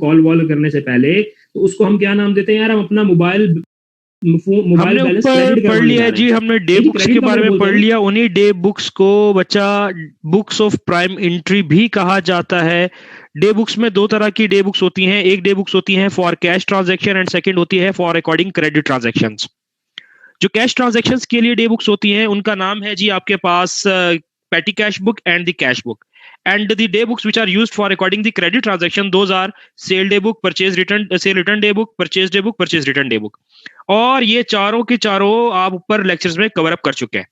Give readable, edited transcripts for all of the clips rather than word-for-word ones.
Call wall करने से पहले, तो उसको हम क्या नाम देते हैं यार, हम अपना मोबाइल हमने बैलेंस ऊपर क्रेडिट पढ़ करवाने लिया जा है रहे जी, हैं। हमने डे ये जी बुक्स के क्रेडिट कार्ड बारे में बोलते पढ़ हैं ना। लिया। उन्हीं डे बुक्स को बच्चा बुक्स ऑफ प्राइम एंट्री भी कहा जाता है। डे बुक्स में दो तरह की डे बुक्स होती हैं, एक डे बुक्स होती हैं for cash transaction and second होती है फॉर रिकॉर्डिंग क्रेडिट ट्रांजैक्शंस। जो कैश ट्रांजैक्शंस के लिए डे बुक्स होती हैं उनका नाम है जी आपके पास petty cash book and the cash book, and the day books which are used for recording the credit transaction, those are sale day book, sale return day book, purchase return day book। और ये चारों के चारों आप ऊपर lectures में cover up कर चुके हैं।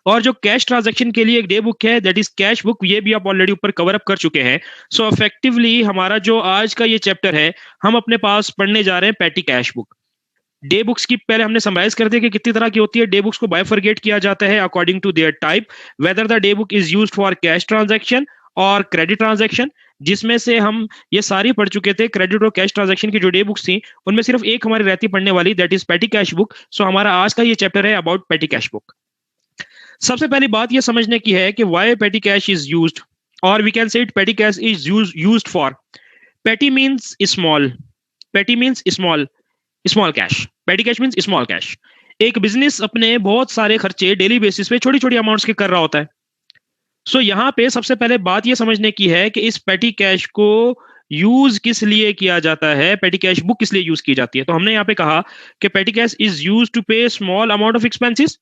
और जो कैश ट्रांजैक्शन के लिए एक डे बुक है दैट इज कैश बुक, ये भी आप ऑलरेडी ऊपर कवर अप कर चुके हैं। सो इफेक्टिवली हमारा जो आज का ये चैप्टर है, हम अपने पास पढ़ने जा रहे हैं पेटी कैश बुक। डे बुक्स की पहले हमने समराइज कर दिया कि कितनी तरह की होती है। डे बुक्स को बाइफरगेट किया जाता है according to their type, whether the day book is used for cash transaction और क्रेडिट ट्रांजैक्शन, जिसमें से हम ये सारी पढ़ चुके थे। क्रेडिट और कैश ट्रांजैक्शन की जो डे बुक्स थी उनमें सिर्फ एक हमारी रहती पढ़ने वाली, that is petty cash book. So हमारा आज का ये चैप्टर है अबाउट पेटी कैश बुक। सबसे पहली बात ये समझने की है कि why petty cash is used, और we can say it petty cash is used for. Petty means small, petty means small, small cash. Petty cash means small cash. एक बिजनेस अपने बहुत सारे खर्चे डेली बेसिस पे छोटी छोटी अमाउंट्स के कर रहा होता है। सो यहाँ पे सबसे पहले बात ये समझने की है कि इस पेटी कैश को यूज किस लिए किया जाता है, पेटी कैश बुक किस लिए यूज की जाती है। तो हमने यहाँ पे कहा कि petty cash is use to pay small amount of expenses,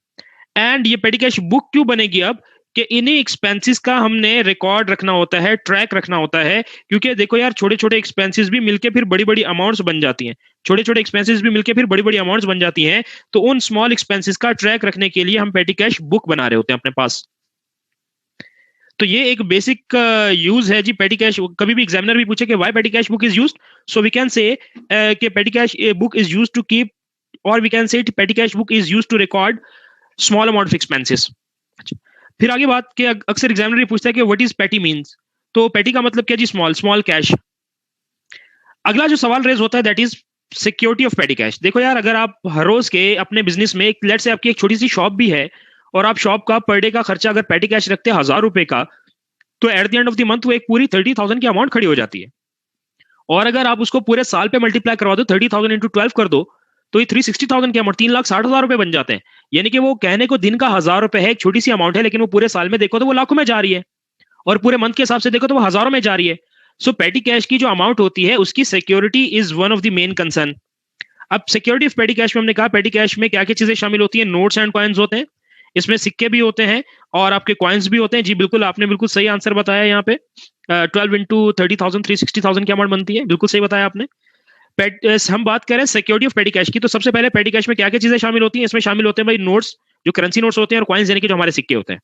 and ये पेटी कैश बुक क्यों बनेगी अब कि इन्हीं एक्सपेंसेस का हमने रिकॉर्ड रखना होता है, ट्रैक रखना होता है। क्योंकि देखो यार, छोटे छोटे एक्सपेंसेस भी मिलके फिर बड़ी बड़ी अमाउंट्स बन जाती हैं, छोटे छोटे एक्सपेंसेस भी मिलके फिर बड़ी बड़ी अमाउंट्स बन जाती हैं। तो उन स्मॉल एक्सपेंसेस का ट्रैक रखने के लिए हम पेटी कैश बुक बना रहे होते हैं अपने पास। तो ये एक बेसिक यूज है जी पेटी कैश। कभी भी एग्जामिनर भी पूछे कि why petty cash book is used, so we can say कि petty cash book is used to keep, और we can say petty cash book is used to record small amount of expenses. फिर आगे बात कि अक्सर examiner पूछता है कि व्हाट इज पेटी मींस। तो पेटी का मतलब क्या जी, स्मॉल, स्मॉल कैश। अगला जो सवाल रेज होता है that is security of petty cash. देखो यार, अगर आप हर रोज के अपने बिजनेस में लेट्स से आपकी एक छोटी सी शॉप भी है और आप शॉप का पर डे का खर्चा अगर पेटी कैश रखते हैं 1000 रुपए का, तो at the end of the month वो एक पूरी 30,000 की अमाउंट खड़ी हो जाती है। और अगर आप उसको पूरे साल पे मल्टीप्लाई करवा दो, 30,000 इंटू 12 कर दो, तो ये 360,000 की अमाउंट 3,60,000 रुपए बन जाते हैं। यानी कि वो कहने को दिन का 1000 रुपए है, एक छोटी सी अमाउंट है, लेकिन वो पूरे साल में देखो तो वो लाखों में जा रही है, और पूरे मंथ के हिसाब से देखो तो वो हजारों में जा रही है। सो पेटी कैश की जो अमाउंट होती है उसकी security is one of the main concern. अब सिक्योरिटी ऑफ पेटी कैश में हमने कहा पेटी कैश में क्या क्या चीजें शामिल होती है। नोट्स एंड कॉइन्स होते हैं, इसमें सिक्के भी होते हैं और आपके कॉइन्स भी होते हैं। जी बिल्कुल, आपने बिल्कुल सही आंसर बताया। यहाँ पे 12 इंटू 30,000 360,000 की अमाउंट बनती है, बिल्कुल सही बताया आपने। हम बात करें सिक्योरिटी ऑफ पेटी कैश की, तो सबसे पहले पेटी कैश में क्या क्या चीजें शामिल होती हैं। इसमें शामिल होते हैं भाई नोट्स, जो करेंसी नोट्स होते हैं, और कॉइन्स यानी कि जो हमारे सिक्के होते हैं।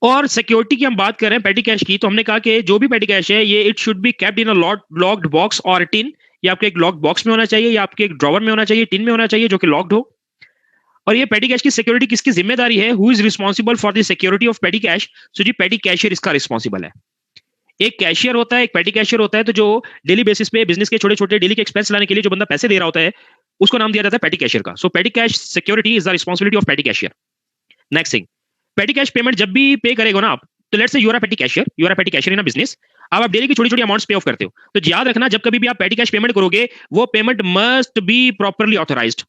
और सिक्योरिटी की हम बात करें पेटी कैश की, तो हमने कहा कि जो भी पेटी कैश है ये it should be kept in a locked box और टिन। ये आपके एक लॉक्ड बॉक्स में होना चाहिए या आपके एक ड्रॉवर में होना चाहिए, टिन में होना चाहिए जो कि लॉक्ड हो। और ये पेटी कैश की सिक्योरिटी किसकी जिम्मेदारी है, who is responsible for the security of petty cash. So जी पेटी कैशियर इसका रिस्पॉन्सिबल है। एक कैशियर होता है, एक पेटी कैशियर होता है, तो जो डेली बेसिस पे बिजनेस के छोटे छोटे डेली के एक्सपेंस लाने के लिए जो बंदा पैसे दे रहा होता है उसको नाम दिया जाता है पेटी कैशियर का। So petty cash security is the responsibility of petty cashier. Next thing, petty cash payment जब भी पे करेगा ना आप, तो let's say you are a पेटी कैशियर, यू आर अ पेटी कैशियर इन अ बिजनेस। अब आप डेली की छोटी छोटी अमाउंट्स पे ऑफ करते हो, तो याद रखना जब कभी भी आप पेटी कैश पेमेंट करोगे वो payment must be properly authorised.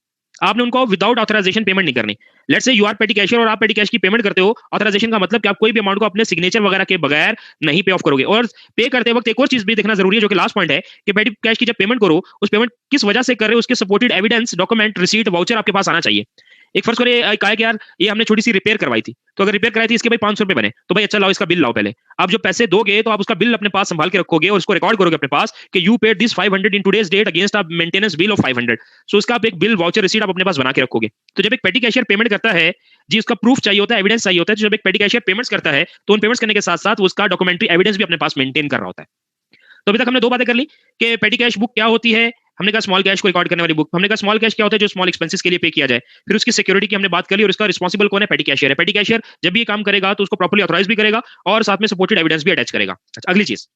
आपने उनको विदाउट ऑथराइजेशन पेमेंट नहीं करनी। लेट्स से यू आर पेटी कैशियर और आप पेटी कैश की पेमेंट करते हो, ऑथराइजेशन का मतलब कि आप कोई भी अमाउंट को अपने सिग्नेचर वगैरह के बगैर नहीं पे ऑफ करोगे। और पे करते वक्त एक और चीज भी देखना जरूरी है जो कि लास्ट पॉइंट है कि पेटी कैश की जब पेमेंट करो, उस पेमेंट किस वजह से कर रहे हो उसके supported evidence, document, receipt, voucher आपके पास आना चाहिए। एक फर्ज करिए कहा कि यार ये हमने छोटी सी रिपेयर करवाई थी, तो अगर रिपेयर कराई थी इसके भाई 500 रुपए बने, तो भाई अच्छा लाओ इसका बिल लाओ पहले। आप जो पैसे दोगे तो आप उसका बिल अपने पास संभाल के रखोगे और उसको रिकॉर्ड करोगे अपने पास कि you paid this 500 in today's date against a maintenance bill of 500। So उसका आप एक बिल, वाउचर, रिसीट आप अपने पास बना के रखोगे। तो जब एक पेटी कैशियर पेमेंट करता है जी, उसका प्रूफ चाहिए होता है, एविडेंस चाहिए होता है। तो जब एक पेटी कैशियर पेमेंट्स करता है तो उन पेमेंट्स करने के साथ साथ उसका डॉक्यूमेंट्री एविडेंस भी अपने पास मेंटेन कर रहा होता है। तो अभी तक हमने दो बातें कर ली कि पेटी कैश बुक क्या होती है, हमने कहा स्मॉल कैश को रिकॉर्ड करने वाली बुक, हमने कहा स्मॉल कैश क्या होता है जो स्मॉल एक्सपेंसेस के लिए पे किया जाए। फिर उसकी सिक्योरिटी की हमने बात कर ली और इसका रिस्पॉन्सिबल कौन है, पेटी कैशियर है। पेटी कैशियर जब भी ये काम करेगा तो उसको प्रॉपर्ली ऑथराइज भी करेगा और साथ में सपोर्टेड एविडेंस भी अटैच करेगा। अच्छा, अगली चीज,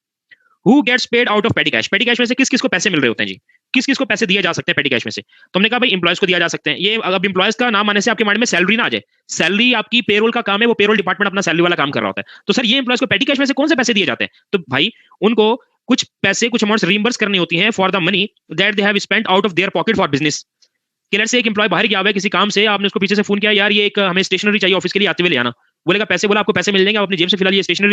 who gets paid out of petty cash. Petty cash में से किस किस को पैसे मिल रहे होते हैं जी, किस किस को पैसे दिए जा सकते हैं पेटी कैश में से। तो हमने कहा भाई इंप्लॉयज को दिया जा सकते हैं। ये अब इंप्लॉयज का नाम आने से आपके माइंड में सैलरी ना आ जाए, सैलरी आपकी पेरोल का काम है, वो पेरोल डिपार्टमेंट अपना सैलरी वाला काम कर रहा होता है। तो सर ये इंप्लॉयज को पेटी कैश में से कौन से पैसे दिए जाते हैं, तो भाई उनको कुछ पैसे कुछ अमाउंट्स रिइंबर्स करनी होती हैं for the money that they have spent out of their pocket for business. कि लेट्स से एक एम्प्लॉय बाहर गया हुआ है किसी काम से, आपने उसको पीछे से फोन किया, यार ये एक हमें स्टेशनरी चाहिए ऑफिस के लिए, आते हुए ले आना। बोलेगा पैसे, बोला आपको पैसे मिल जाएंगे, आप अपनी जेब से फिलहाल ये स्टेशनरी